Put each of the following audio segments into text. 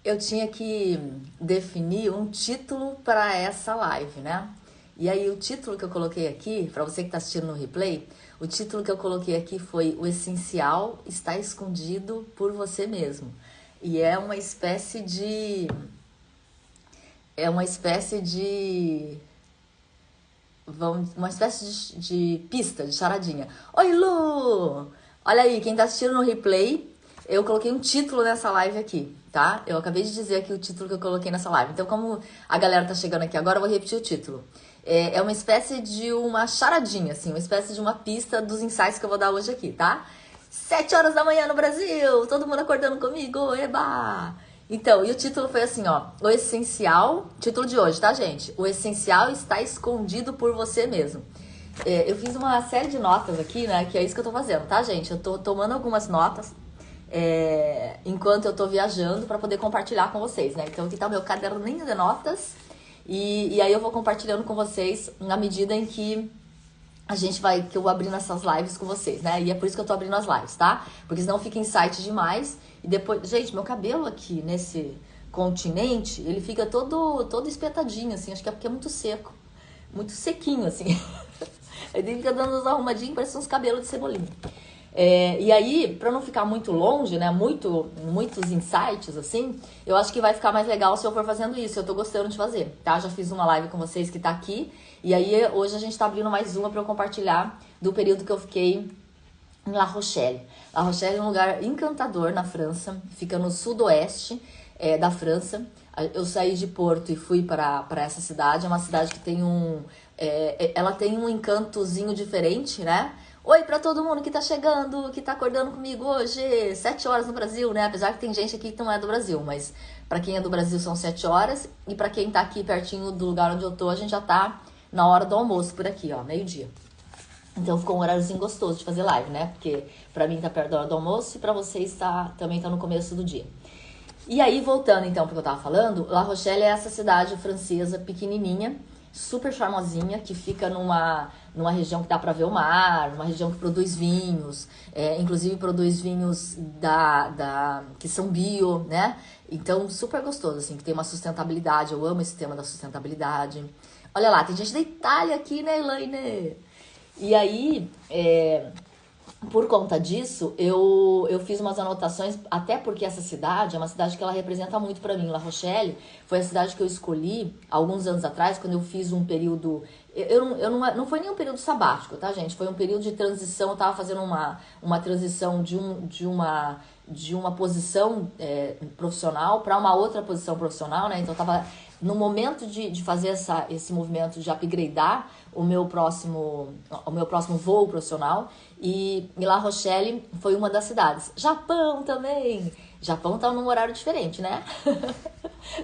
Eu tinha que definir um título para essa live, né? E aí o título que eu coloquei aqui, para você que está assistindo no replay, o título que eu coloquei aqui foi O Essencial está escondido por você mesmo. E é uma espécie de é uma espécie de uma espécie de pista, de charadinha. Oi, Lu! Olha aí, quem tá assistindo no replay, eu coloquei um título nessa live aqui, tá? Eu acabei de dizer aqui o título que eu coloquei nessa live. Então, como a galera tá chegando aqui agora, eu vou repetir o título. É uma espécie de uma charadinha, assim, uma espécie de uma pista dos insights que eu vou dar hoje aqui, tá? 7 horas da manhã no Brasil, todo mundo acordando comigo, eba! Então, e o título foi assim, ó, o essencial, título de hoje, tá, gente? O essencial está escondido por você mesmo. Eu fiz uma série de notas aqui, né, que é isso que eu tô fazendo, tá, gente? Eu tô tomando algumas notas enquanto eu tô viajando para poder compartilhar com vocês, né? Então, aqui tá o meu caderninho de notas e aí eu vou compartilhando com vocês na medida em que que eu vou abrindo essas lives com vocês, né? E é por isso que eu tô abrindo as lives, tá? Porque senão fica insight demais e depois, gente, meu cabelo aqui nesse continente, ele fica todo espetadinho, assim, acho que é porque é muito seco, muito sequinho, assim. Ele fica dando uns arrumadinhos, parece uns cabelos de cebolinha. E aí, pra não ficar muito longe, né, muitos insights, assim, eu acho que vai ficar mais legal se eu for fazendo isso. Eu tô gostando de fazer, tá? Já fiz uma live com vocês que tá aqui, e aí hoje a gente tá abrindo mais uma pra eu compartilhar do período que eu fiquei em La Rochelle. La Rochelle é um lugar encantador na França, fica no sudoeste da França. Eu saí de Porto e fui para essa cidade. É uma cidade que tem ela tem um encantozinho diferente, né? Oi pra todo mundo que tá chegando, que tá acordando comigo hoje, 7 horas no Brasil, né? Apesar que tem gente aqui que não é do Brasil, mas pra quem é do Brasil são 7 horas e pra quem tá aqui pertinho do lugar onde eu tô, a gente já tá na hora do almoço por aqui, ó, meio-dia. Então ficou um horáriozinho gostoso de fazer live, né? Porque pra mim tá perto da hora do almoço e pra vocês também tá no começo do dia. E aí, voltando então pro que eu tava falando, La Rochelle é essa cidade francesa pequenininha, super charmosinha, que fica numa região que dá pra ver o mar, numa região que produz vinhos, inclusive produz vinhos que são bio, né? Então, super gostoso, assim, que tem uma sustentabilidade. Eu amo esse tema da sustentabilidade. Olha lá, tem gente da Itália aqui, né, Elaine? E aí, por conta disso, eu fiz umas anotações, até porque essa cidade é uma cidade que ela representa muito pra mim. La Rochelle foi a cidade que eu escolhi alguns anos atrás, quando eu fiz um período. Não foi nem um período sabático, tá, gente? Foi um período de transição. Eu tava fazendo uma transição de uma posição profissional para uma outra posição profissional, né? Então eu tava no momento de fazer esse movimento de upgradear o meu próximo voo profissional e La Rochelle foi uma das cidades. Japão também. Japão tá num horário diferente, né?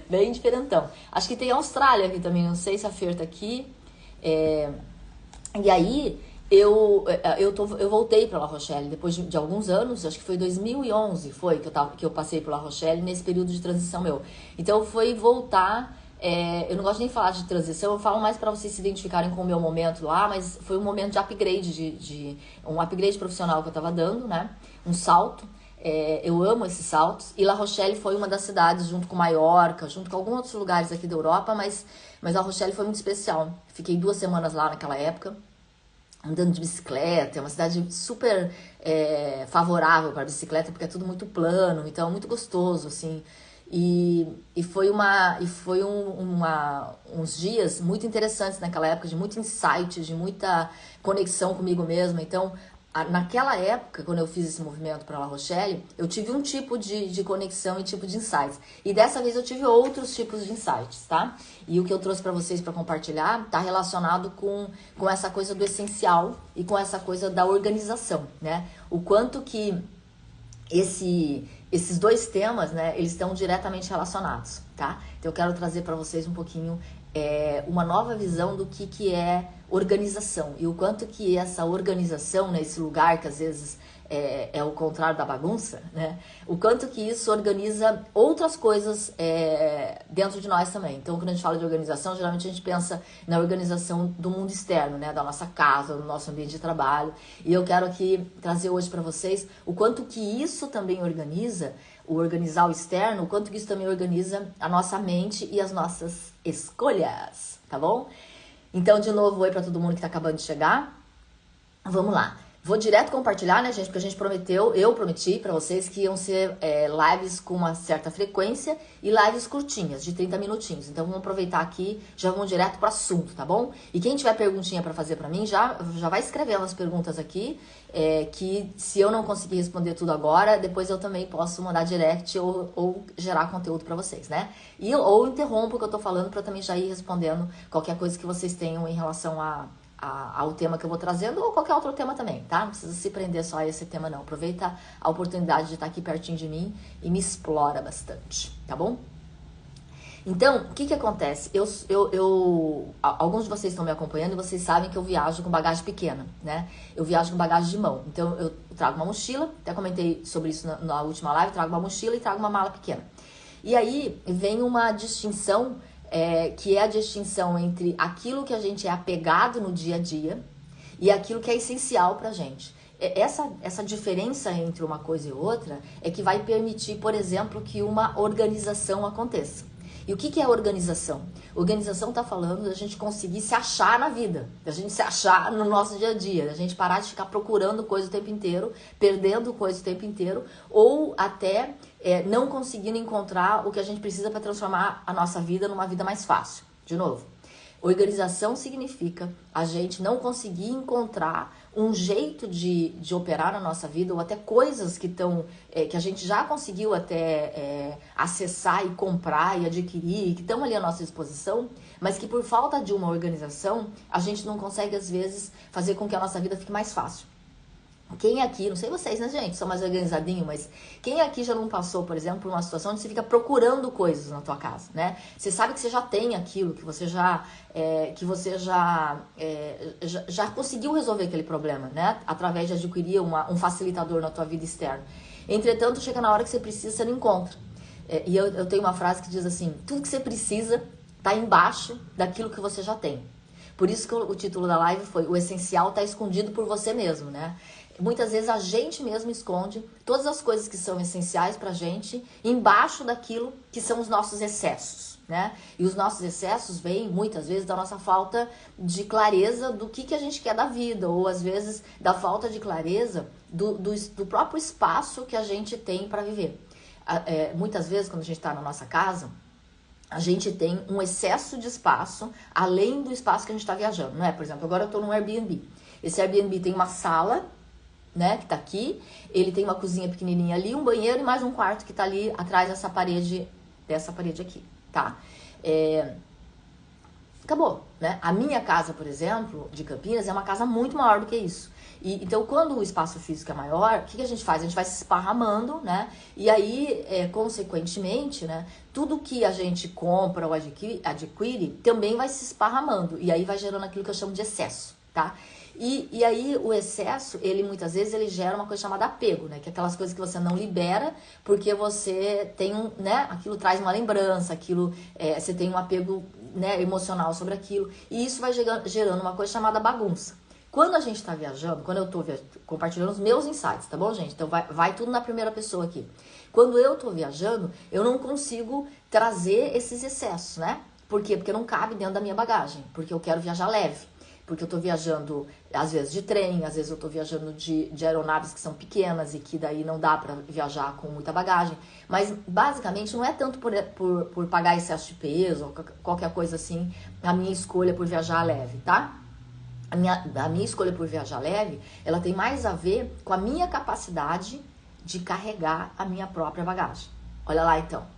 Bem diferentão. Acho que tem Austrália aqui também, não sei se a Fer tá aqui. E aí eu voltei para La Rochelle depois de alguns anos, acho que foi 2011 foi que eu passei por La Rochelle nesse período de transição meu. Então foi voltar. Eu não gosto nem de falar de transição, eu falo mais para vocês se identificarem com o meu momento lá, mas foi um momento de upgrade, um upgrade profissional que eu tava dando, né? Um salto. Eu amo esses saltos. E La Rochelle foi uma das cidades, junto com Maiorca, junto com alguns outros lugares aqui da Europa, mas La Rochelle foi muito especial. Fiquei 2 semanas lá naquela época, andando de bicicleta. É uma cidade super favorável para bicicleta, porque é tudo muito plano, então é muito gostoso, assim. E foi uns dias muito interessantes naquela época, de muito insight, de muita conexão comigo mesma. Então, naquela época, quando eu fiz esse movimento para La Rochelle, eu tive um tipo de conexão e tipo de insights. E dessa vez eu tive outros tipos de insights, tá? E o que eu trouxe para vocês para compartilhar tá relacionado com essa coisa do essencial e com essa coisa da organização, né? O quanto que esses dois temas, né, eles estão diretamente relacionados, tá? Então eu quero trazer para vocês um pouquinho uma nova visão do que é organização e o quanto que essa organização, né, esse lugar que às vezes é o contrário da bagunça, né? O quanto que isso organiza outras coisas dentro de nós também. Então, quando a gente fala de organização, geralmente a gente pensa na organização do mundo externo, né? Da nossa casa, do nosso ambiente de trabalho. E eu quero aqui trazer hoje para vocês o quanto que isso também organiza o organizar o externo, o quanto que isso também organiza a nossa mente e as nossas escolhas, tá bom? Então, de novo, oi pra todo mundo que tá acabando de chegar. Vamos lá. Vou direto compartilhar, né, gente? Porque a gente prometeu, eu prometi pra vocês que iam ser lives com uma certa frequência e lives curtinhas, de 30 minutinhos. Então, vamos aproveitar aqui, já vamos direto pro assunto, tá bom? E quem tiver perguntinha pra fazer pra mim, já vai escrevendo as perguntas aqui, que se eu não conseguir responder tudo agora, depois eu também posso mandar direct ou gerar conteúdo pra vocês, né? Ou interrompo o que eu tô falando pra também já ir respondendo qualquer coisa que vocês tenham em relação ao tema que eu vou trazendo ou qualquer outro tema também, tá? Não precisa se prender só a esse tema não. Aproveita a oportunidade de estar aqui pertinho de mim e me explora bastante, tá bom? Então, o que acontece? Alguns de vocês estão me acompanhando e vocês sabem que eu viajo com bagagem pequena, né? Eu viajo com bagagem de mão. Então, eu trago uma mochila, até comentei sobre isso na última live, trago uma mochila e trago uma mala pequena. E aí, vem uma distinção que é a distinção entre aquilo que a gente é apegado no dia a dia e aquilo que é essencial pra gente. Essa diferença entre uma coisa e outra é que vai permitir, por exemplo, que uma organização aconteça. E o que é organização? Organização tá falando da gente conseguir se achar na vida, da gente se achar no nosso dia a dia, da gente parar de ficar procurando coisa o tempo inteiro, perdendo coisa o tempo inteiro, ou até não conseguindo encontrar o que a gente precisa para transformar a nossa vida numa vida mais fácil. De novo, organização significa a gente não conseguir encontrar um jeito de operar na nossa vida, ou até coisas que a gente já conseguiu até acessar e comprar e adquirir, que estão ali à nossa disposição, mas que por falta de uma organização, a gente não consegue, às vezes, fazer com que a nossa vida fique mais fácil. Quem aqui, não sei vocês, né, gente, são mais organizadinho, mas quem aqui já não passou, por exemplo, por uma situação onde você fica procurando coisas na tua casa, né? Você sabe que você já tem aquilo, que você já conseguiu resolver aquele problema, né? Através de adquirir um facilitador na tua vida externa. Entretanto, chega na hora que você precisa, você não encontra. E eu tenho uma frase que diz assim, tudo que você precisa tá embaixo daquilo que você já tem. Por isso que o título da live foi O Essencial Tá Escondido por Você Mesmo, né? Muitas vezes a gente mesmo esconde todas as coisas que são essenciais pra gente embaixo daquilo que são os nossos excessos, né? E os nossos excessos vêm muitas vezes da nossa falta de clareza do que a gente quer da vida, ou às vezes da falta de clareza do próprio espaço que a gente tem para viver. Muitas vezes quando a gente está na nossa casa, a gente tem um excesso de espaço além do espaço que a gente está viajando, não é? Por exemplo, agora eu estou num Airbnb. Esse Airbnb tem uma sala, né, que tá aqui, ele tem uma cozinha pequenininha ali, um banheiro e mais um quarto que tá ali atrás dessa parede aqui, tá? Acabou, né? A minha casa, por exemplo, de Campinas, é uma casa muito maior do que isso. Então, quando o espaço físico é maior, o que a gente faz? A gente vai se esparramando, né? E aí, consequentemente, né, tudo que a gente compra ou adquire também vai se esparramando. E aí vai gerando aquilo que eu chamo de excesso, tá? E aí o excesso, ele muitas vezes ele gera uma coisa chamada apego, né? Que é aquelas coisas que você não libera porque você tem né? Aquilo traz uma lembrança, aquilo você tem um apego, né, emocional sobre aquilo. E isso vai gerando uma coisa chamada bagunça. Quando a gente tá viajando, quando eu tô compartilhando os meus insights, tá bom, gente? Então vai tudo na primeira pessoa aqui. Quando eu tô viajando, eu não consigo trazer esses excessos, né? Por quê? Porque não cabe dentro da minha bagagem, porque eu quero viajar leve. Porque eu tô viajando, às vezes, de trem, às vezes eu tô viajando de aeronaves que são pequenas e que daí não dá pra viajar com muita bagagem. Mas, basicamente, não é tanto por pagar excesso de peso ou qualquer coisa assim, a minha escolha por viajar leve, tá? A minha escolha por viajar leve, ela tem mais a ver com a minha capacidade de carregar a minha própria bagagem. Olha lá, então.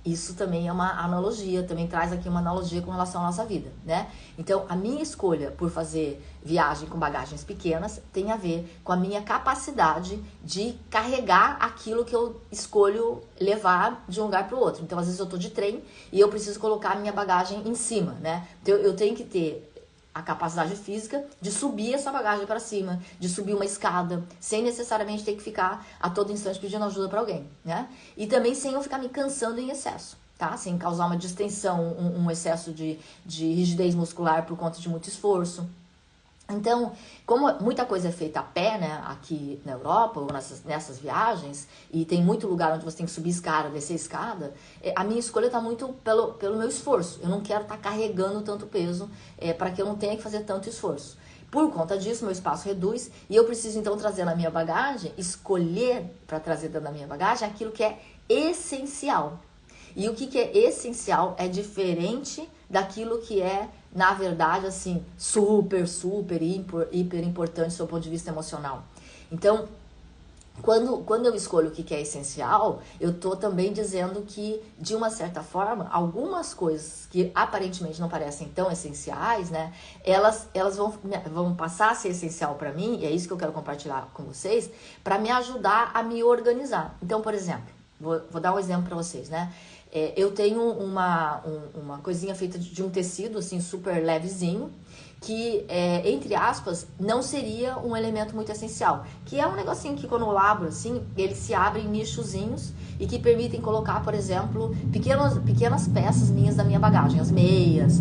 Isso também é uma analogia, também traz aqui uma analogia com relação à nossa vida, né? Então, a minha escolha por fazer viagem com bagagens pequenas tem a ver com a minha capacidade de carregar aquilo que eu escolho levar de um lugar para o outro. Então, às vezes eu tô de trem e eu preciso colocar a minha bagagem em cima, né? Então, eu tenho que ter a capacidade física de subir essa bagagem para cima, de subir uma escada, sem necessariamente ter que ficar a todo instante pedindo ajuda para alguém, né? E também sem eu ficar me cansando em excesso, tá? Sem causar uma distensão, um excesso de rigidez muscular por conta de muito esforço. Então, como muita coisa é feita a pé, né, aqui na Europa, ou nessas viagens, e tem muito lugar onde você tem que subir escada, descer escada, a minha escolha está muito pelo meu esforço. Eu não quero estar carregando tanto peso para que eu não tenha que fazer tanto esforço. Por conta disso, meu espaço reduz e eu preciso então trazer na minha bagagem, escolher para trazer dentro da minha bagagem aquilo que é essencial. E o que é essencial é diferente daquilo que é, na verdade, assim, super, hiper importante do seu ponto de vista emocional. Então, quando eu escolho o que é essencial, eu tô também dizendo que, de uma certa forma, algumas coisas que aparentemente não parecem tão essenciais, né? Elas vão passar a ser essencial para mim, e é isso que eu quero compartilhar com vocês, para me ajudar a me organizar. Então, por exemplo, vou dar um exemplo para vocês, né? Eu tenho uma coisinha feita de um tecido, assim, super levezinho, que, entre aspas, não seria um elemento muito essencial. Que é um negocinho que, quando eu abro, assim, ele se abre em nichozinhos e que permitem colocar, por exemplo, pequenas peças minhas da minha bagagem. As meias,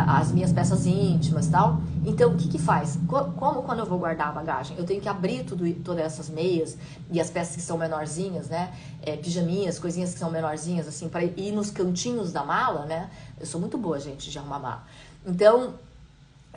as minhas peças íntimas e tal. Então, o que faz? Como quando eu vou guardar a bagagem, eu tenho que abrir todas essas meias e as peças que são menorzinhas, né? Pijaminhas, coisinhas que são menorzinhas, assim, para ir nos cantinhos da mala, né? Eu sou muito boa, gente, de arrumar mala. Então,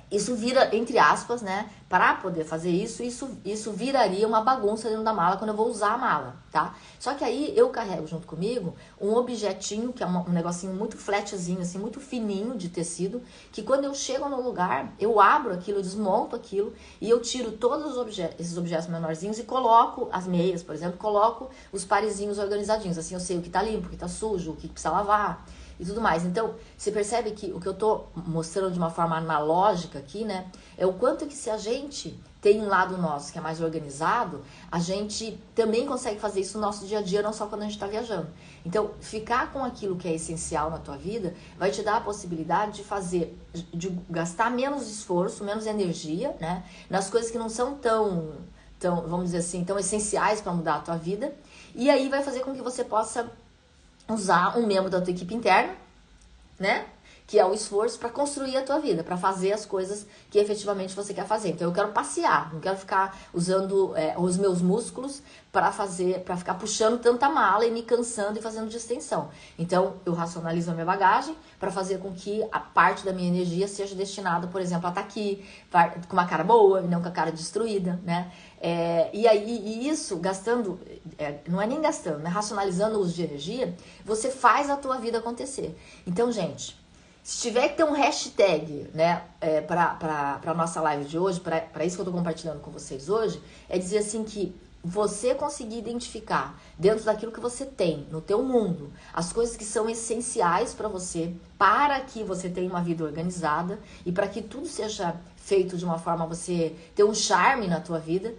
isso vira, entre aspas, né? Para poder fazer isso viraria uma bagunça dentro da mala quando eu vou usar a mala, tá? Só que aí eu carrego junto comigo um objetinho, que é um negocinho muito flatzinho, assim, muito fininho de tecido, que quando eu chego no lugar, eu abro aquilo, eu desmonto aquilo e eu tiro todos esses objetos menorzinhos e coloco as meias, por exemplo, coloco os parezinhos organizadinhos. Assim eu sei o que tá limpo, o que tá sujo, o que precisa lavar e tudo mais. Então, você percebe que o que eu tô mostrando de uma forma analógica aqui, né, é o quanto que, se a gente tem um lado nosso que é mais organizado, a gente também consegue fazer isso no nosso dia a dia, não só quando a gente tá viajando. Então, ficar com aquilo que é essencial na tua vida vai te dar a possibilidade de gastar menos esforço, menos energia, né, nas coisas que não são tão, vamos dizer assim, tão essenciais para mudar a tua vida. E aí vai fazer com que você possa usar um membro da tua equipe interna, né? Que é o esforço para construir a tua vida, para fazer as coisas que efetivamente você quer fazer. Então eu quero passear, não quero ficar usando os meus músculos para ficar puxando tanta mala e me cansando e fazendo distensão. Então eu racionalizo a minha bagagem para fazer com que a parte da minha energia seja destinada, por exemplo, a estar aqui com uma cara boa e não com a cara destruída, né? E isso, gastando, não é nem gastando, né? Racionalizando o uso de energia, você faz a tua vida acontecer. Então, gente, se tiver que ter um hashtag, né, para a nossa live de hoje, para isso que eu estou compartilhando com vocês hoje, é dizer assim que você conseguir identificar dentro daquilo que você tem no teu mundo, as coisas que são essenciais para você, para que você tenha uma vida organizada e para que tudo seja feito de uma forma a você ter um charme na tua vida,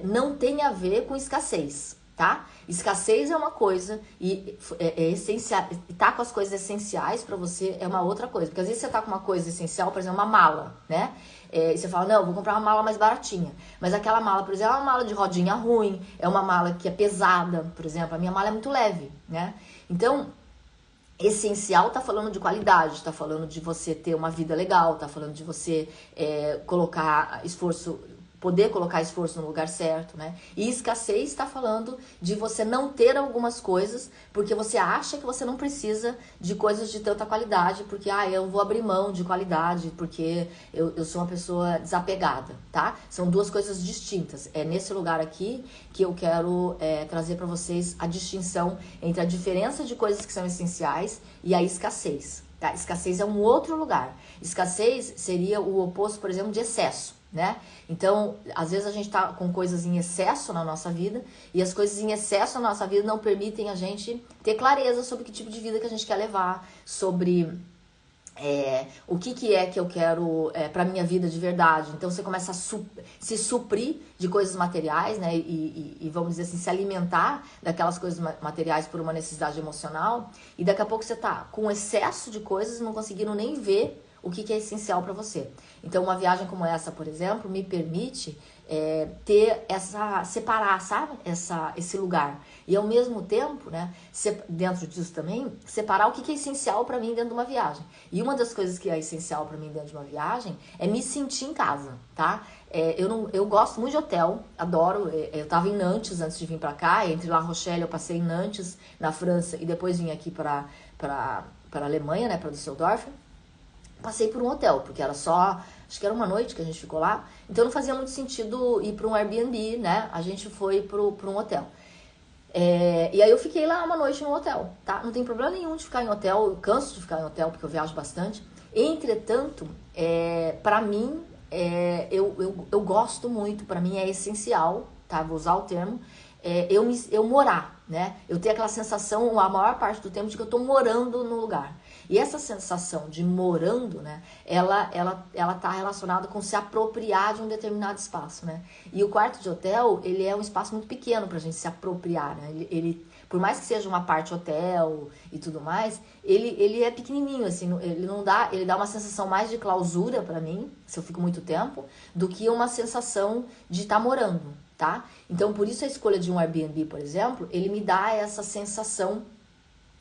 não tem a ver com escassez. Tá? Escassez é uma coisa e essencial, tá com as coisas essenciais para você é uma outra coisa. Porque às vezes você tá com uma coisa essencial, por exemplo, uma mala, né? E você fala, não, eu vou comprar uma mala mais baratinha. Mas aquela mala, por exemplo, é uma mala de rodinha ruim, é uma mala que é pesada, por exemplo. A minha mala é muito leve, né? Então, essencial tá falando de qualidade, tá falando de você ter uma vida legal, tá falando de você poder colocar esforço no lugar certo, né? E escassez está falando de você não ter algumas coisas porque você acha que você não precisa de coisas de tanta qualidade, porque eu vou abrir mão de qualidade, porque eu sou uma pessoa desapegada, tá? São duas coisas distintas. É nesse lugar aqui que eu quero trazer para vocês a distinção entre a diferença de coisas que são essenciais e a escassez, tá? Escassez é um outro lugar. Escassez seria o oposto, por exemplo, de excesso, né? Então, às vezes a gente tá com coisas em excesso na nossa vida e as coisas em excesso na nossa vida não permitem a gente ter clareza sobre que tipo de vida que a gente quer levar, sobre o que é que eu quero para minha vida de verdade. Então você começa a se suprir de coisas materiais, né? E vamos dizer assim, se alimentar daquelas coisas materiais por uma necessidade emocional, e daqui a pouco você tá com excesso de coisas, não conseguindo nem ver o que é essencial para você. Então, uma viagem como essa, por exemplo, me permite separar, sabe? Esse lugar. E ao mesmo tempo, né, dentro disso também, separar o que é essencial para mim dentro de uma viagem. E uma das coisas que é essencial para mim dentro de uma viagem é me sentir em casa, tá? Eu gosto muito de hotel, adoro. Eu tava em Nantes antes de vir para cá, entre La Rochelle eu passei em Nantes, na França, e depois vim aqui para a Alemanha, né, para Düsseldorf. Passei por um hotel, porque era só, acho que era uma noite que a gente ficou lá, então não fazia muito sentido ir para um Airbnb, né? A gente foi para um hotel. E aí eu fiquei lá uma noite no hotel, tá? Não tem problema nenhum de ficar em hotel, eu canso de ficar em hotel porque eu viajo bastante. Entretanto, para mim, eu gosto muito, para mim é essencial, tá? Vou usar o termo, eu morar, né? Eu tenho aquela sensação, a maior parte do tempo, de que eu tô morando no lugar. E essa sensação de morando, né, ela tá relacionada com se apropriar de um determinado espaço, né? E o quarto de hotel, ele é um espaço muito pequeno pra gente se apropriar, né? Ele por mais que seja uma parte hotel e tudo mais, ele é pequenininho, assim, ele dá uma sensação mais de clausura pra mim, se eu fico muito tempo, do que uma sensação de estar morando, tá? Então, por isso a escolha de um Airbnb, por exemplo, ele me dá essa sensação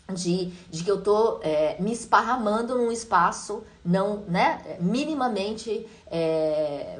de que eu tô me esparramando num espaço não, né, minimamente,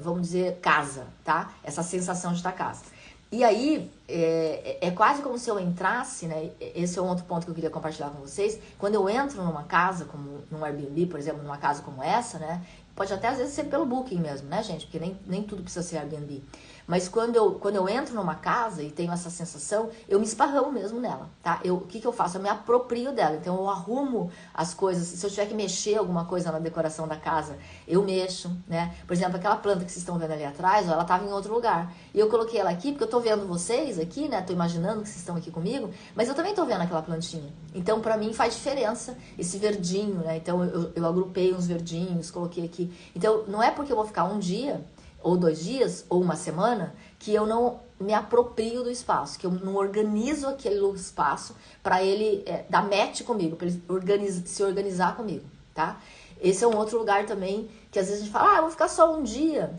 vamos dizer, casa, tá? Essa sensação de estar casa. E aí, é quase como se eu entrasse, né? Esse é um outro ponto que eu queria compartilhar com vocês. Quando eu entro numa casa, como num Airbnb, por exemplo, numa casa como essa, né? Pode até às vezes ser pelo Booking mesmo, né, gente? Porque nem tudo precisa ser Airbnb. Mas quando eu entro numa casa e tenho essa sensação, eu me esparramo mesmo nela, tá? O que eu faço? Eu me aproprio dela. Então eu arrumo as coisas. Se eu tiver que mexer alguma coisa na decoração da casa, eu mexo, né? Por exemplo, aquela planta que vocês estão vendo ali atrás, ó, ela estava em outro lugar. E eu coloquei ela aqui porque eu tô vendo vocês aqui, né? Tô imaginando que vocês estão aqui comigo, mas eu também tô vendo aquela plantinha. Então, pra mim faz diferença esse verdinho, né? Então eu agrupei uns verdinhos, coloquei aqui. Então, não é porque eu vou ficar um dia ou 2 dias, ou uma semana, que eu não me aproprio do espaço, que eu não organizo aquele espaço para ele dar match comigo, para ele se organizar comigo, tá? Esse é um outro lugar também, que às vezes a gente fala, eu vou ficar só um dia,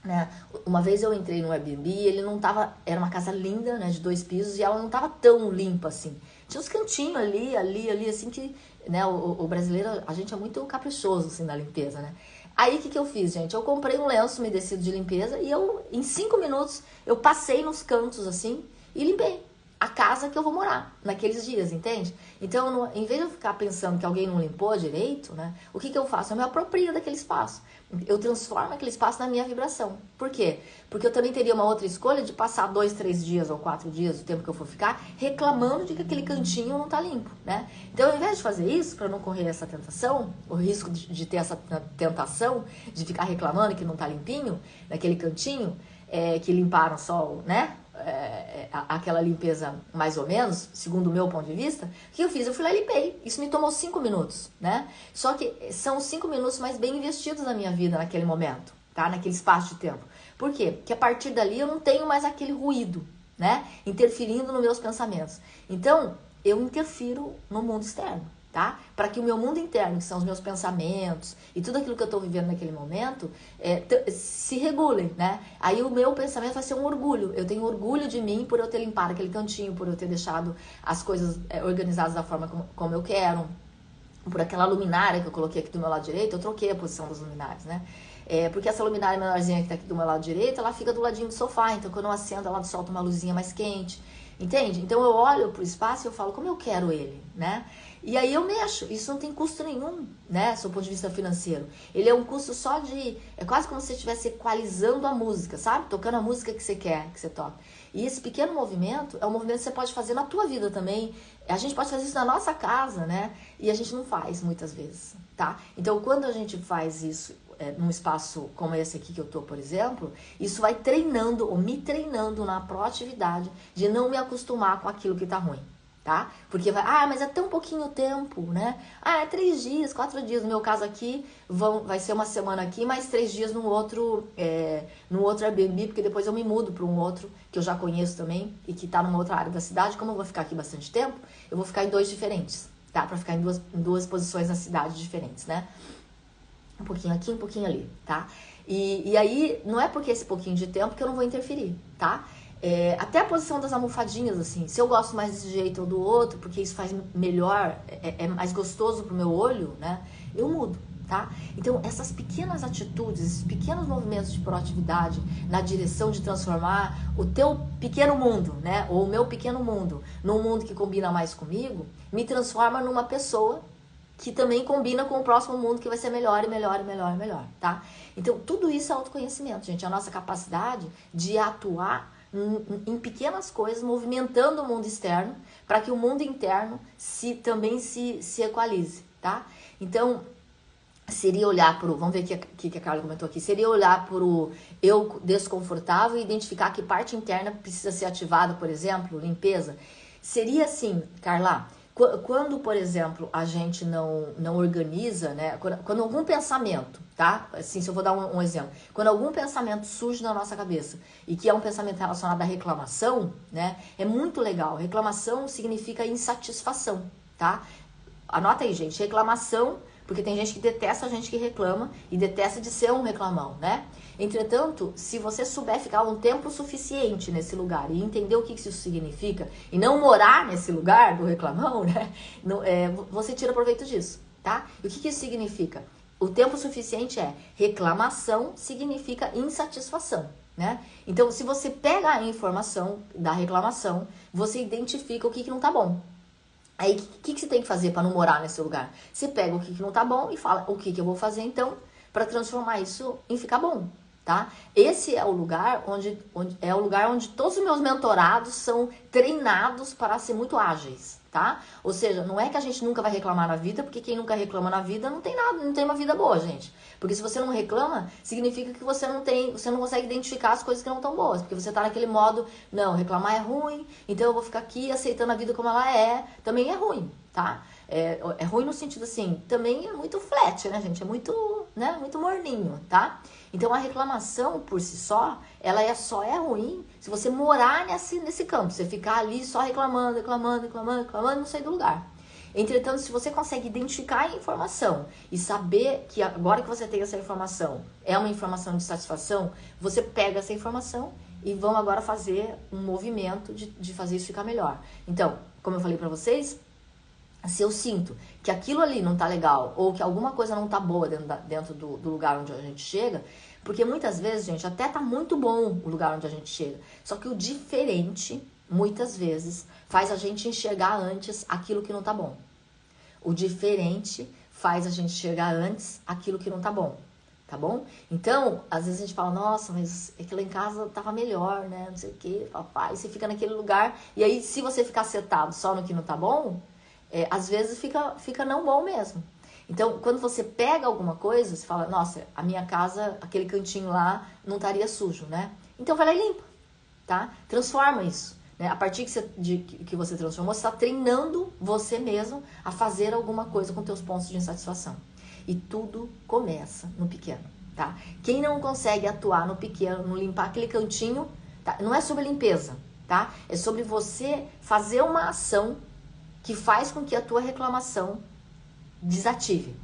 né? Uma vez eu entrei no Airbnb, ele não tava, era uma casa linda, né, de 2 pisos, e ela não tava tão limpa assim. Tinha uns cantinhos ali, assim, que, né, o brasileiro, a gente é muito caprichoso, assim, na limpeza, né? Aí, o que eu fiz, gente? Eu comprei um lenço umedecido de limpeza e em 5 minutos, eu passei nos cantos, assim, e limpei a casa que eu vou morar naqueles dias, entende? Então, em vez de eu ficar pensando que alguém não limpou direito, né? O que eu faço? Eu me aproprio daquele espaço. Eu transformo aquele espaço na minha vibração. Por quê? Porque eu também teria uma outra escolha de passar 2, 3 dias ou 4 dias, o tempo que eu for ficar, reclamando de que aquele cantinho não tá limpo, né? Então, ao invés de fazer isso, para não correr essa tentação, o risco de ter essa tentação de ficar reclamando que não tá limpinho, naquele cantinho, que limparam só, né? Aquela limpeza mais ou menos, segundo o meu ponto de vista, o que eu fiz? Eu fui lá e limpei. Isso me tomou 5 minutos, né? Só que são 5 minutos mais bem investidos na minha vida naquele momento, tá? Naquele espaço de tempo. Por quê? Porque a partir dali eu não tenho mais aquele ruído, né? Interferindo nos meus pensamentos. Então, eu interfiro no mundo externo, tá? Para que o meu mundo interno, que são os meus pensamentos e tudo aquilo que eu estou vivendo naquele momento, se regulem, né? Aí o meu pensamento vai ser um orgulho. Eu tenho orgulho de mim por eu ter limpado aquele cantinho, por eu ter deixado as coisas organizadas da forma como eu quero. Por aquela luminária que eu coloquei aqui do meu lado direito, eu troquei a posição das luminárias, né? Porque essa luminária menorzinha que tá aqui do meu lado direito, ela fica do ladinho do sofá. Então, quando eu acendo, ela solta uma luzinha mais quente. Entende? Então, eu olho pro espaço e eu falo como eu quero ele, né? E aí eu mexo, isso não tem custo nenhum, né, do ponto de vista financeiro. Ele é um custo só é quase como se você estivesse equalizando a música, sabe? Tocando a música que você quer, que você toca. E esse pequeno movimento é um movimento que você pode fazer na tua vida também. A gente pode fazer isso na nossa casa, né? E a gente não faz muitas vezes, tá? Então, quando a gente faz isso num espaço como esse aqui que eu tô, por exemplo, isso vai treinando, ou me treinando na proatividade de não me acostumar com aquilo que tá ruim. Tá? Porque mas é tão pouquinho tempo, né? É 3 dias, 4 dias. No meu caso aqui, vai ser uma semana aqui, mais 3 dias no outro Airbnb, porque depois eu me mudo para um outro que eu já conheço também e que tá numa outra área da cidade. Como eu vou ficar aqui bastante tempo, eu vou ficar em 2 diferentes, tá? Pra ficar em duas posições na cidade diferentes, né? Um pouquinho aqui, um pouquinho ali, tá? E aí, não é porque esse pouquinho de tempo que eu não vou interferir, tá? Até a posição das almofadinhas, assim, se eu gosto mais desse jeito ou do outro, porque isso faz melhor, é mais gostoso pro meu olho, né? Eu mudo, tá? Então, essas pequenas atitudes, esses pequenos movimentos de proatividade na direção de transformar o teu pequeno mundo, né? Ou o meu pequeno mundo, num mundo que combina mais comigo, me transforma numa pessoa que também combina com o próximo mundo que vai ser melhor e melhor e melhor e melhor, tá? Então, tudo isso é autoconhecimento, gente. A nossa capacidade de atuar em pequenas coisas, movimentando o mundo externo, para que o mundo interno também se equalize, tá? Então, seria olhar para o... Vamos ver o que a Carla comentou aqui. Seria olhar para o eu desconfortável e identificar que parte interna precisa ser ativada, por exemplo, limpeza. Seria assim, Carla... Quando, por exemplo, a gente não organiza, né? Quando algum pensamento, tá? Assim, se eu vou dar um exemplo. Quando algum pensamento surge na nossa cabeça e que é um pensamento relacionado à reclamação, né? É muito legal. Reclamação significa insatisfação, tá? Anota aí, gente. Reclamação, porque tem gente que detesta a gente que reclama e detesta de ser um reclamão, né? Entretanto, se você souber ficar um tempo suficiente nesse lugar e entender o que isso significa e não morar nesse lugar do reclamão, né? Você tira proveito disso, tá? E o que isso significa? O tempo suficiente reclamação significa insatisfação, né? Então, se você pega a informação da reclamação, você identifica o que não tá bom. Aí, o que você tem que fazer para não morar nesse lugar? Você pega o que não tá bom e fala o que eu vou fazer, então, para transformar isso em ficar bom, tá? Esse é o lugar onde todos os meus mentorados são treinados para ser muito ágeis, tá? Ou seja, não é que a gente nunca vai reclamar na vida, porque quem nunca reclama na vida não tem nada, não tem uma vida boa, gente. Porque se você não reclama, significa que você não consegue identificar as coisas que não estão boas, porque você tá naquele modo, não, reclamar é ruim, então eu vou ficar aqui aceitando a vida como ela é, também é ruim, tá? É ruim no sentido assim, também é muito flat, né, gente? É muito, né, muito morninho, tá? Então a reclamação por si só, ela só é ruim se você morar nesse campo, você ficar ali só reclamando, não sair do lugar. Entretanto, se você consegue identificar a informação e saber que agora que você tem essa informação, é uma informação de satisfação, você pega essa informação e vão agora fazer um movimento de fazer isso ficar melhor. Então, como eu falei pra vocês, se eu sinto que aquilo ali não tá legal ou que alguma coisa não tá boa dentro do lugar onde a gente chega, porque muitas vezes, gente, até tá muito bom o lugar onde a gente chega, só que o diferente, muitas vezes, faz a gente enxergar antes aquilo que não tá bom. O diferente faz a gente enxergar antes aquilo que não tá bom, tá bom? Então, às vezes a gente fala, nossa, mas é que lá em casa tava melhor, né, não sei o que, papai, você fica naquele lugar, e aí se você ficar setado só no que não tá bom, às vezes fica não bom mesmo. Então, quando você pega alguma coisa, você fala, nossa, a minha casa, aquele cantinho lá, não estaria sujo, né? Então, vai lá e limpa, tá? Transforma isso, né? A partir que você transformou, você está treinando você mesmo a fazer alguma coisa com teus pontos de insatisfação. E tudo começa no pequeno, tá? Quem não consegue atuar no pequeno, no limpar aquele cantinho, tá? Não é sobre limpeza, tá? É sobre você fazer uma ação que faz com que a tua reclamação desative,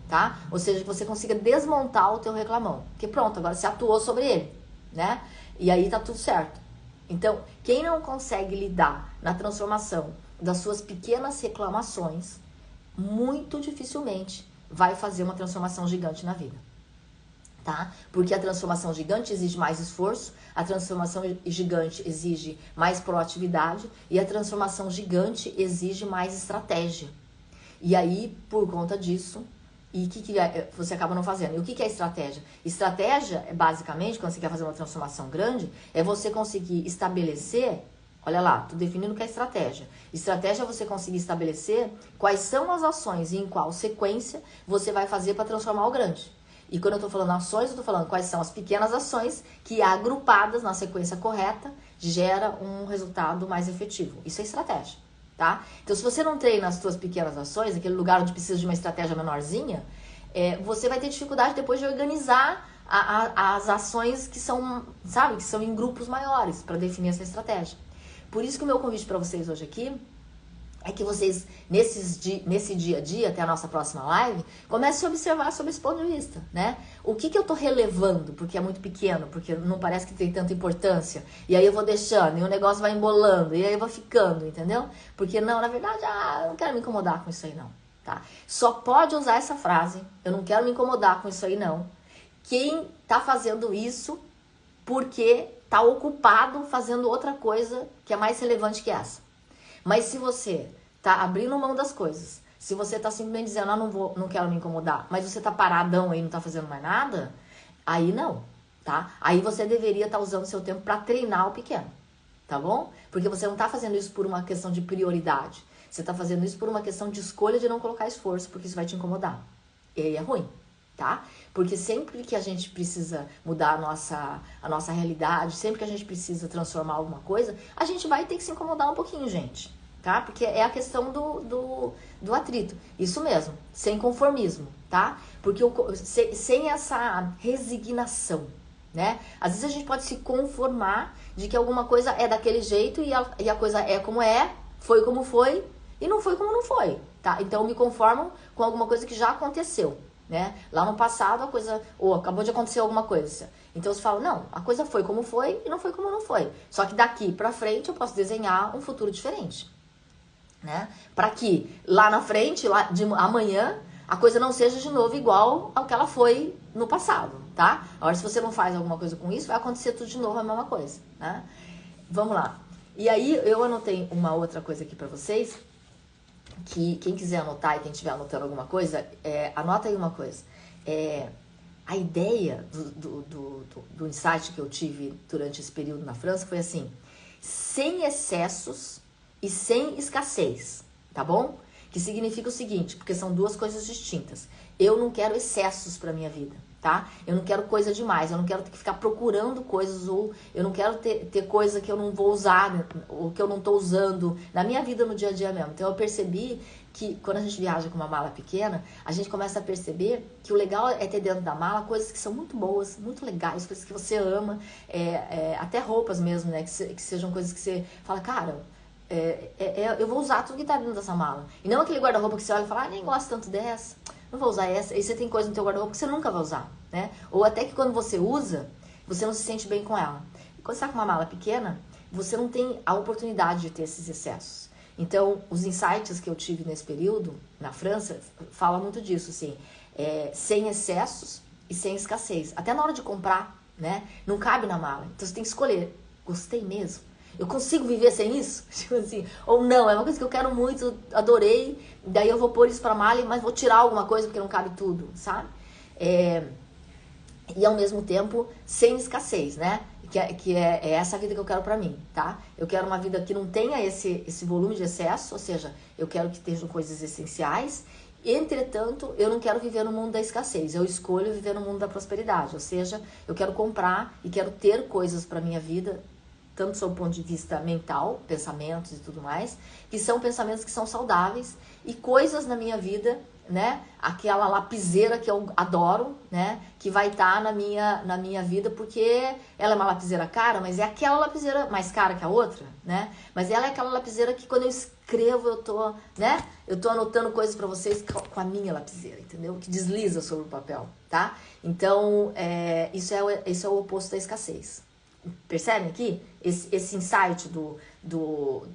tá? Ou seja, que você consiga desmontar o teu reclamão. Porque pronto, agora você atuou sobre ele, né? E aí tá tudo certo. Então, quem não consegue lidar na transformação das suas pequenas reclamações, muito dificilmente vai fazer uma transformação gigante na vida, tá? Porque a transformação gigante exige mais esforço, a transformação gigante exige mais proatividade e a transformação gigante exige mais estratégia. E aí, por conta disso, o que você acaba não fazendo? E o que é estratégia? Estratégia, basicamente, quando você quer fazer uma transformação grande, é você conseguir estabelecer, olha lá, tô definindo o que é estratégia. Estratégia é você conseguir estabelecer quais são as ações e em qual sequência você vai fazer para transformar o grande. E quando eu tô falando ações, eu tô falando quais são as pequenas ações que, agrupadas na sequência correta, gera um resultado mais efetivo. Isso é estratégia, tá? Então, se você não treina as suas pequenas ações, aquele lugar onde precisa de uma estratégia menorzinha, você vai ter dificuldade depois de organizar as ações que são, sabe, que são em grupos maiores para definir essa estratégia. Por isso que o meu convite para vocês hoje aqui é que vocês, nesse dia a dia, até a nossa próxima live, comecem a observar sobre esse ponto de vista, né? O que eu tô relevando, porque é muito pequeno, porque não parece que tem tanta importância, e aí eu vou deixando, e o negócio vai embolando, e aí eu vou ficando, entendeu? Porque não, na verdade, eu não quero me incomodar com isso aí não, tá? Só pode usar essa frase, eu não quero me incomodar com isso aí não, quem tá fazendo isso porque tá ocupado fazendo outra coisa que é mais relevante que essa. Mas se você tá abrindo mão das coisas, se você tá simplesmente dizendo, não quero me incomodar, mas você tá paradão aí, não tá fazendo mais nada, aí não, tá? Aí você deveria estar usando seu tempo para treinar o pequeno, tá bom? Porque você não tá fazendo isso por uma questão de prioridade, você tá fazendo isso por uma questão de escolha de não colocar esforço, porque isso vai te incomodar. E aí é ruim, tá? Porque sempre que a gente precisa mudar a nossa realidade, sempre que a gente precisa transformar alguma coisa, a gente vai ter que se incomodar um pouquinho, gente. Tá? Porque é a questão do atrito. Isso mesmo, sem conformismo, tá? Porque sem essa resignação, né? Às vezes a gente pode se conformar de que alguma coisa é daquele jeito e a coisa é como é, foi como foi e não foi como não foi, tá? Então eu me conformo com alguma coisa que já aconteceu, né? Lá no passado a coisa, acabou de acontecer alguma coisa. Então você fala, não, a coisa foi como foi e não foi como não foi. Só que daqui pra frente eu posso desenhar um futuro diferente. Né? Para que lá na frente, lá de amanhã, a coisa não seja de novo igual ao que ela foi no passado, tá? Agora, se você não faz alguma coisa com isso, vai acontecer tudo de novo a mesma coisa, né? Vamos lá. E aí, eu anotei uma outra coisa aqui para vocês, que quem quiser anotar e quem estiver anotando alguma coisa, anota aí uma coisa. A ideia do insight que eu tive durante esse período na França foi assim, sem excessos e sem escassez, tá bom? Que significa o seguinte, porque são duas coisas distintas. Eu não quero excessos para minha vida, tá? Eu não quero coisa demais, eu não quero ter que ficar procurando coisas, ou eu não quero ter coisa que eu não vou usar, ou que eu não tô usando na minha vida no dia a dia mesmo. Então eu percebi que quando a gente viaja com uma mala pequena, a gente começa a perceber que o legal é ter dentro da mala coisas que são muito boas, muito legais, coisas que você ama, até roupas mesmo, né? Que sejam coisas que você fala, cara, eu vou usar tudo que tá dentro dessa mala. E não aquele guarda-roupa que você olha e fala, nem gosto tanto dessa, não vou usar essa. E você tem coisa no teu guarda-roupa que você nunca vai usar, né? Ou até que quando você usa, você não se sente bem com ela. E quando você tá com uma mala pequena, você não tem a oportunidade de ter esses excessos. Então, os insights que eu tive nesse período, na França, falam muito disso, assim, sem excessos e sem escassez. Até na hora de comprar, né? Não cabe na mala. Então, você tem que escolher. Gostei mesmo? Eu consigo viver sem isso? Tipo assim, ou não, é uma coisa que eu quero muito, adorei, daí eu vou pôr isso pra mala, mas vou tirar alguma coisa porque não cabe tudo, sabe? E ao mesmo tempo, sem escassez, né? Que é essa vida que eu quero pra mim, tá? Eu quero uma vida que não tenha esse volume de excesso, ou seja, eu quero que estejam coisas essenciais. Entretanto, eu não quero viver no mundo da escassez, eu escolho viver no mundo da prosperidade, ou seja, eu quero comprar e quero ter coisas pra minha vida, tanto do seu ponto de vista mental, pensamentos e tudo mais, que são pensamentos que são saudáveis e coisas na minha vida, né? Aquela lapiseira que eu adoro, né? Que vai estar na minha vida porque ela é uma lapiseira cara, mas é aquela lapiseira mais cara que a outra, né? Mas ela é aquela lapiseira que quando eu escrevo eu tô, né? Eu tô anotando coisas pra vocês com a minha lapiseira, entendeu? Que desliza sobre o papel, tá? Então, isso é o oposto da escassez. Percebem aqui? Esse insight do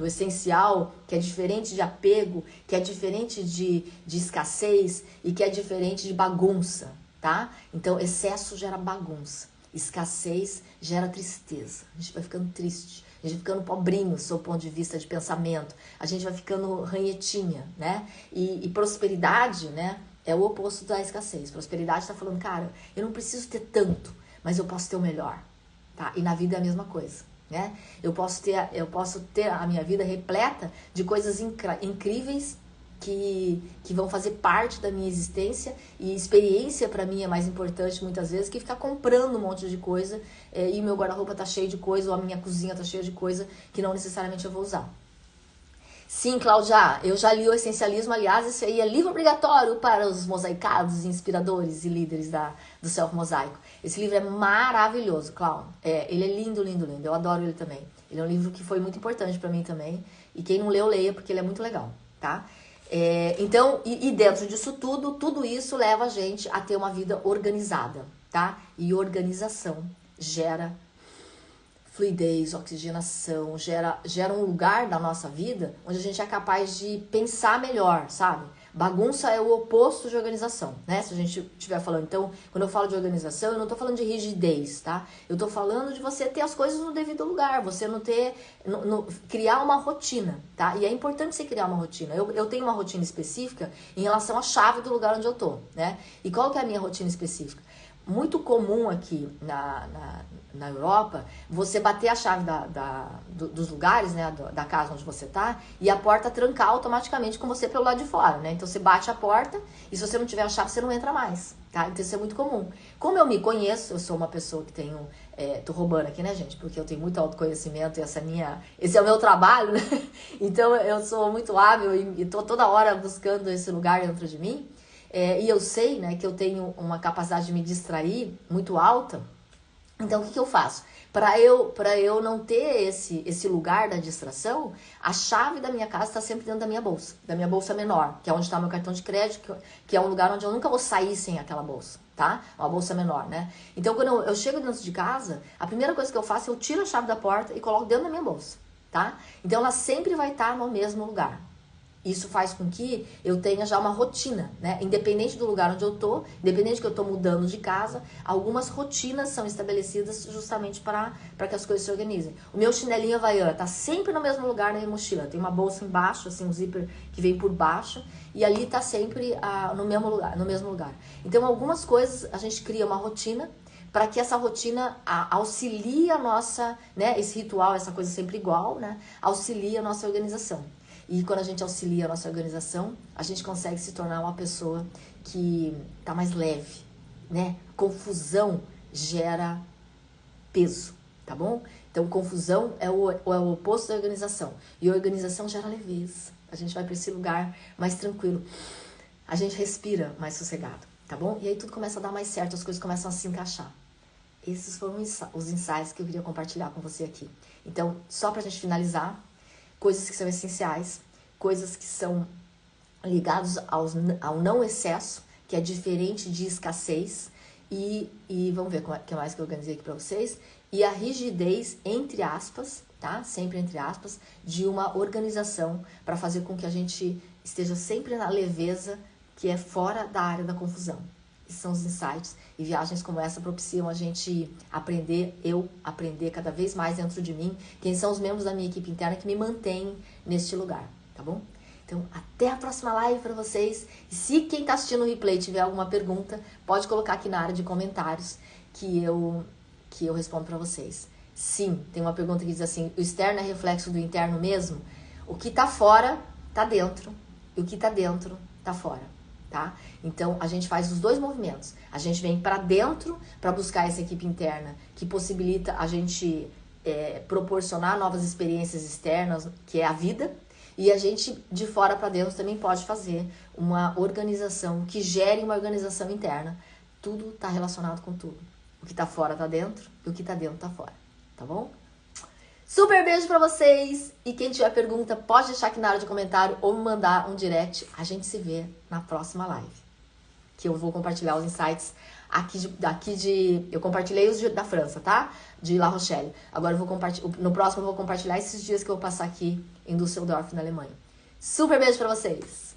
essencial, que é diferente de apego, que é diferente de escassez e que é diferente de bagunça, tá? Então, excesso gera bagunça, escassez gera tristeza. A gente vai ficando triste, a gente vai ficando pobrinho do seu ponto de vista de pensamento, a gente vai ficando ranhetinha, né? E prosperidade, né? É o oposto da escassez. Prosperidade está falando, cara, eu não preciso ter tanto, mas eu posso ter o melhor. Tá? E na vida é a mesma coisa, né? Eu posso ter a minha vida repleta de coisas incríveis que vão fazer parte da minha existência, e experiência para mim é mais importante muitas vezes que ficar comprando um monte de coisa e o meu guarda-roupa tá cheio de coisa, ou a minha cozinha tá cheia de coisa que não necessariamente eu vou usar. Sim, Cláudia, eu já li o Essencialismo, aliás, esse aí é livro obrigatório para os mosaicados, inspiradores e líderes do Self Mosaico. Esse livro é maravilhoso, Cláudia. Ele é lindo, lindo, lindo. Eu adoro ele também. Ele é um livro que foi muito importante para mim também E quem não leu, leia, porque ele é muito legal, tá? Então, e dentro disso tudo isso leva a gente a ter uma vida organizada, tá? E organização gera fluidez, oxigenação, gera um lugar da nossa vida onde a gente é capaz de pensar melhor, sabe? Bagunça é o oposto de organização, né? Se a gente estiver falando. Então, quando eu falo de organização, eu não tô falando de rigidez, tá? Eu tô falando de você ter as coisas no devido lugar, você não ter... criar uma rotina, tá? E é importante você criar uma rotina. Eu tenho uma rotina específica em relação à chave do lugar onde eu tô, né? E qual que é a minha rotina específica? Muito comum aqui na Europa, você bater a chave dos lugares, né, da casa onde você tá, e a porta trancar automaticamente com você pelo lado de fora, né? Então você bate a porta e se você não tiver a chave, você não entra mais, tá? Então isso é muito comum. Como eu me conheço, eu sou uma pessoa que tenho... tô roubando aqui, né, gente? Porque eu tenho muito autoconhecimento e esse é o meu trabalho, né? Então eu sou muito hábil e tô toda hora buscando esse lugar dentro de mim. E eu sei, né, que eu tenho uma capacidade de me distrair muito alta. Então, o que eu faço? Para eu não ter esse lugar da distração, a chave da minha casa está sempre dentro da minha bolsa menor, que é onde está meu cartão de crédito, que é um lugar onde eu nunca vou sair sem aquela bolsa, tá? Uma bolsa menor, né? Então, quando eu chego dentro de casa, a primeira coisa que eu faço é eu tiro a chave da porta e coloco dentro da minha bolsa, tá? Então, ela sempre vai estar no mesmo lugar. Isso faz com que eu tenha já uma rotina, né? Independente do lugar onde eu tô, independente que eu tô mudando de casa, algumas rotinas são estabelecidas justamente para que as coisas se organizem. O meu chinelinho Havaiana tá sempre no mesmo lugar na minha mochila. Tem uma bolsa embaixo, assim, um zíper que vem por baixo, e ali tá sempre no mesmo lugar. Então, algumas coisas a gente cria uma rotina para que essa rotina auxilie a nossa, né? Esse ritual, essa coisa sempre igual, né? Auxilie a nossa organização. E quando a gente auxilia a nossa organização, a gente consegue se tornar uma pessoa que tá mais leve, né? Confusão gera peso, tá bom? Então, confusão é o oposto da organização. E a organização gera leveza. A gente vai para esse lugar mais tranquilo. A gente respira mais sossegado, tá bom? E aí tudo começa a dar mais certo, as coisas começam a se encaixar. Esses foram os insights que eu queria compartilhar com você aqui. Então, só pra gente finalizar, coisas que são essenciais, coisas que são ligadas ao não excesso, que é diferente de escassez, e vamos ver o que mais que eu organizei aqui para vocês, e a rigidez, entre aspas, tá? Sempre entre aspas, de uma organização para fazer com que a gente esteja sempre na leveza, que é fora da área da confusão. Esses são os insights, e viagens como essa propiciam a gente aprender, eu aprender cada vez mais dentro de mim, quem são os membros da minha equipe interna que me mantêm neste lugar, tá bom? Então, até a próxima live para vocês. E se quem tá assistindo o replay tiver alguma pergunta, pode colocar aqui na área de comentários que eu respondo para vocês. Sim, tem uma pergunta que diz assim, o externo é reflexo do interno mesmo? O que tá fora, tá dentro. E o que tá dentro, tá fora. Tá? Então, a gente faz os dois movimentos. A gente vem para dentro para buscar essa equipe interna que possibilita a gente proporcionar novas experiências externas, que é a vida. E a gente, de fora para dentro, também pode fazer uma organização que gere uma organização interna. Tudo está relacionado com tudo. O que está fora está dentro e o que está dentro está fora. Tá bom? Super beijo pra vocês! E quem tiver pergunta, pode deixar aqui na área de comentário ou me mandar um direct. A gente se vê na próxima live. Que eu vou compartilhar os insights eu compartilhei os da França, tá? De La Rochelle. Agora eu vou compartilhar, no próximo eu vou compartilhar esses dias que eu vou passar aqui em Düsseldorf, na Alemanha. Super beijo pra vocês!